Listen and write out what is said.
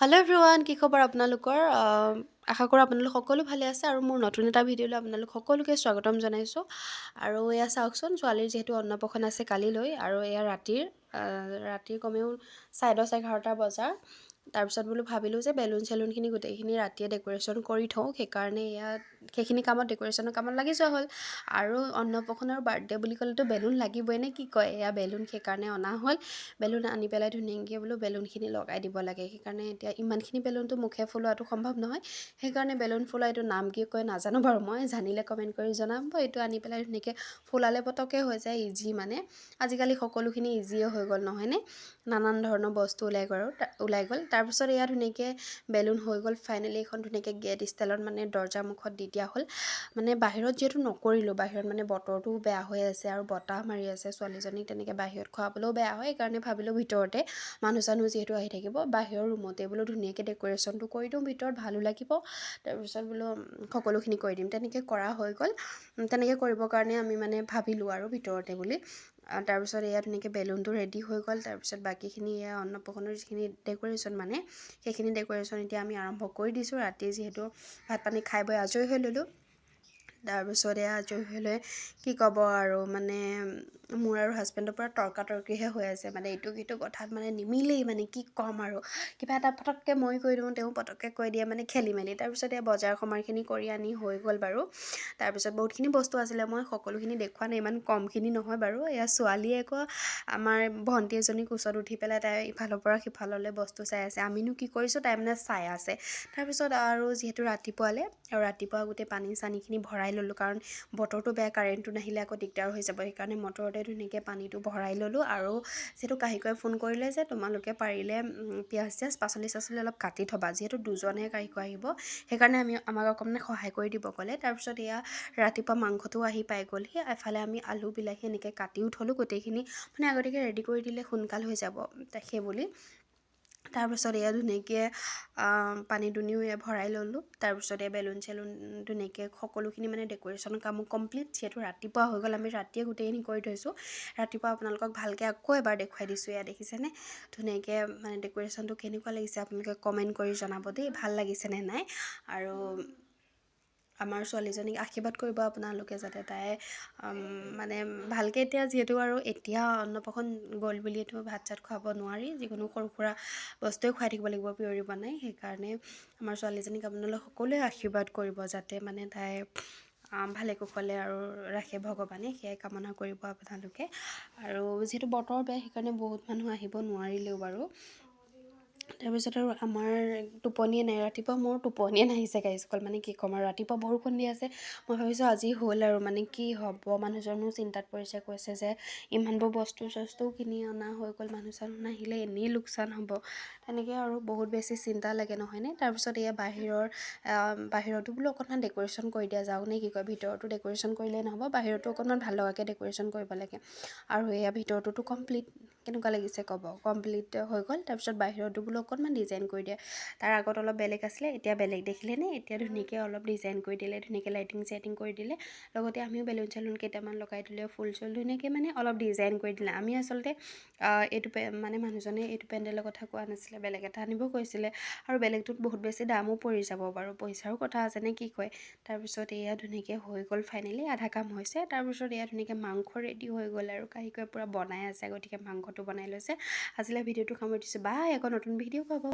Hello' everyone, কি খবৰ আপোনালোকৰ? আশা কৰোঁ আপোনালোক সকলো ভালে আছে আৰু মোৰ নতুন এটা ভিডিঅ'লৈ আপোনালোক সকলোকে স্বাগতম জনাইছোঁ। আৰু এয়া চাওকচোন, ছোৱালীৰ যিহেতু অন্নপ্ৰাশন আছে কালিলৈ, আৰু এয়া ৰাতিৰ কমেও 10:30-11টা বজাৰ। তাৰপিছত বোলো ভাবিলোঁ যে বেলুন চেলুনখিনি গোটেইখিনি ৰাতিয়ে ডেক'ৰেশ্যন কৰি থওঁ, সেইকাৰণে সেইখিনি কামত ডেক'ৰেশ্যনৰ কামত লাগি যোৱা হ'ল। আৰু অন্নপ্ৰাশন আৰু বাৰ্থডে বুলি ক'লেতো বেলুন লাগিবই নে কি কয়, এয়া বেলুন সেইকাৰণে অনা হ'ল। বেলুন আনি পেলাই ধুনীয়াকৈ বোলো বেলুনখিনি লগাই দিব লাগে। সেইকাৰণে এতিয়া ইমানখিনি বেলুনটো মুখে ফুলোৱাটো সম্ভৱ নহয়, সেইকাৰণে বেলুন ফুলোৱা এইটো নাম কি কয় নাজানো বাৰু, মই জানিলে কমেণ্ট কৰি জনাম। এইটো আনি পেলাই ধুনীয়াকৈ ফুলালে পটককৈ হৈ যায়, ইজি মানে। আজিকালি সকলোখিনি ইজিয়ে হৈ গ'ল নহয়নে, নানান ধৰণৰ বস্তু ওলাই গ'ল। তাৰপিছত এয়া ধুনীয়াকৈ বেলুন হৈ গ'ল ফাইনেলি। এখন ধুনীয়াকৈ গেট ষ্টাইলত মানে দৰ্জাৰ মুখত দি দিয়া হ'ল। মানে বাহিৰত যিহেতু নকৰিলোঁ, বাহিৰত মানে বতৰটোও বেয়া হৈ আছে আৰু বতাহ মাৰি আছে, ছোৱালীজনীক তেনেকৈ বাহিৰত খোৱাবলৈও বেয়া হয়, সেইকাৰণে ভাবিলোঁ ভিতৰতে মানুহ চানুহ যিহেতু আহি থাকিব, বাহিৰৰ ৰুমতে বোলো ধুনীয়াকৈ ডেক'ৰেশ্যনটো কৰি দিওঁ, ভিতৰত ভালো লাগিব। তাৰপিছত বোলো সকলোখিনি কৰি দিম, তেনেকৈ কৰা হৈ গ'ল। তেনেকৈ কৰিবৰ কাৰণে আমি মানে ভাবিলোঁ আৰু ভিতৰতে বুলি। তাৰপিছত এয়া ধুনীয়াকৈ বেলুনটো ৰেডি হৈ গ'ল। তাৰপিছত বাকীখিনি এয়া অন্নপ্ৰাশনৰ যিখিনি ডেক'ৰেশ্যন মানে, সেইখিনি ডেক'ৰেশ্যন এতিয়া আমি আৰম্ভ কৰি দিছোঁ। ৰাতি যিহেতু ভাত পানী খাই বৈ আজৰি হৈ ল'লোঁ। তাৰপিছত এয়া আজৰি হৈ লৈ কি ক'ব আৰু, মানে মোৰ আৰু হাজবেণ্ডৰ পৰা তৰ্কাতৰ্কিহে হৈ আছে, মানে ইটো সিটো কথাত মানে নিমিলেই, মানে কি ক'ম আৰু। কিবা এটা পটককৈ মই কৈ দিওঁ, তেওঁ পটককৈ কৈ দিয়ে, মানে খেলি মেলি। তাৰপিছত এয়া বজাৰ সমাৰখিনি কৰি আনি হৈ গ'ল বাৰু। তাৰপিছত বহুতখিনি বস্তু আছিলে, মই সকলোখিনি দেখুওৱা নাই, ইমান কমখিনি নহয় বাৰু। এয়া ছোৱালীয়ে আকৌ আমাৰ ভণ্টি এজনীৰ কোচত উঠি পেলাই তাই ইফালৰ পৰা সিফাললৈ বস্তু চাই আছে, আমিনো কি কৰিছোঁ, তাই মানে চাই আছে। তাৰপিছত আৰু যিহেতু ৰাতিপুৱা গোটেই পানী চানীখিনি ভৰাই ল'লোঁ, কাৰণ বতৰটো বেয়া, কাৰেণ্টটো নাহিলে আকৌ দিগদাৰ হৈ যাব, সেইকাৰণে মটৰতে ধুনীয়াকৈ পানীটো ভৰাই ল'লোঁ। আৰু যিহেতু কাহীকুৱে ফোন কৰিলে যে তোমালোকে পাৰিলে পিঁয়াজ চিয়াজ পাচলি চাচলি অলপ কাটি থ'বা, যিহেতু দুজনহে কাহীকু আহিব, সেইকাৰণে আমাক অকণমান সহায় কৰি দিব ক'লে। তাৰপিছত এয়া ৰাতিপুৱা মাংসটোও আহি পাই গ'লহি। এফালে আমি আলু বিলাহী এনেকৈ কাটিও থ'লোঁ, গোটেইখিনি মানে আগতীয়াকৈ ৰেডি কৰি দিলে সোনকাল হৈ যাব, সেই বুলি। তাৰপিছত এয়া ধুনীয়াকৈ পানী দুনিও এয়া ভৰাই ল'লোঁ। তাৰপিছত এয়া বেলুন চেলুন ধুনীয়াকৈ সকলোখিনি মানে ডেক'ৰেশ্যনৰ কামো কমপ্লিট, যিহেতু ৰাতিপুৱা হৈ গ'ল, আমি ৰাতিয়ে গোটেইখিনি কৰি থৈছোঁ। ৰাতিপুৱা আপোনালোকক ভালকৈ আকৌ এবাৰ দেখুৱাই দিছোঁ, এয়া দেখিছেনে ধুনীয়াকৈ মানে ডেক'ৰেশ্যনটো কেনেকুৱা লাগিছে আপোনালোকে কমেণ্ট কৰি জনাব দেই, ভাল লাগিছেনে নাই। আৰু আমাৰ ছোৱালীজনীক আশীৰ্বাদ কৰিব আপোনালোকে, যাতে তাই মানে ভালকৈ, যিহেতু এতিয়া অন্নপ্ৰাশন গ'ল বুলিতো ভাত চাত খুৱাব নোৱাৰি, যিকোনো সৰু সুৰা বস্তুৱে খুৱাই থাকিব লাগিব, পিয়ৰি বনাই। সেইকাৰণে আমাৰ ছোৱালীজনীক আপোনালোকে সকলোৱে আশীৰ্বাদ কৰিব, যাতে মানে তাই ভালে কুশলে আৰু ৰাখে ভগৱানে, সেয়াই কামনা কৰিব আপোনালোকে। আৰু যিহেতু বতৰ বেয়া, সেইকাৰণে বহুত মানুহ আহিব নোৱাৰিলেও বাৰু। তাৰপিছত আৰু আমাৰ টোপনিয়ে নাই, ৰাতিপুৱা মোৰ টোপনিয়ে নাহিছে গাইসকল, মানে কি ক'ম আৰু। ৰাতিপুৱা বৰষুণ দি আছে, মই ভাবিছোঁ আজি হ'ল আৰু, মানে কি হ'ব। মানুহজনো চিন্তাত পৰিছে, কৈছে যে ইমানবোৰ বস্তু চস্তুও কিনি অনা হৈ গ'ল, মানুহ চানুহ নাহিলে এনেই লোকচান হ'ব, তেনেকৈ আৰু বহুত বেছি চিন্তা লাগে নহয়নে। তাৰপিছত এয়া বাহিৰতো বোলো অকণমান ডেক'ৰেশ্যন কৰি দিয়া যাওক নে কি কয়, ভিতৰতো ডেক'ৰেশ্যন কৰিলেই নহ'ব, বাহিৰতো অকণমান ভাল লগাকৈ ডেক'ৰেশ্যন কৰিব লাগে। আৰু এয়া ভিতৰতোতো কমপ্লিট, কেনেকুৱা লাগিছে ক'ব, কমপ্লিট হৈ গ'ল। তাৰপিছত বাহিৰতো বোলো অকণমান ডিজাইন কৰি দিয়ে, তাৰ আগত অলপ বেলেগ আছিলে, এতিয়া বেলেগ দেখিলেনে, এতিয়া ধুনীয়াকৈ অলপ ডিজাইন কৰি দিলে, ধুনীয়াকৈ লাইটিং চাইটিং কৰি দিলে, লগতে আমিও বেলুন চেলুন কেইটামান লগাই দিলে, ফুল চুল ধুনীয়াকৈ মানে অলপ ডিজাইন কৰি দিলে। আমি আচলতে এইটো মানে মানুহজনে এইটো পেণ্ডেলৰ কথা কোৱা নাছিলে, বেলেগ এটা আনিব কৈছিলে, আৰু বেলেগটোত বহুত বেছি দামো পৰি যাব বাৰু, পইচাৰো কথা আছে নে কি কয়। তাৰপিছত এয়া ধুনীয়াকৈ হৈ গ'ল ফাইনেলি, আধা কাম হৈছে। তাৰপিছত এয়া ধুনীয়াকৈ মাংস ৰেডি হৈ গ'ল, আৰু কাহীকুৱে পূৰা বনাই আছে, গতিকে মাংসটো বনাই লৈছে। আজিলৈ ভিডিঅ'টো সামৰি দিছোঁ, বাই, আকৌ নতুন ভিডিঅ' পাব।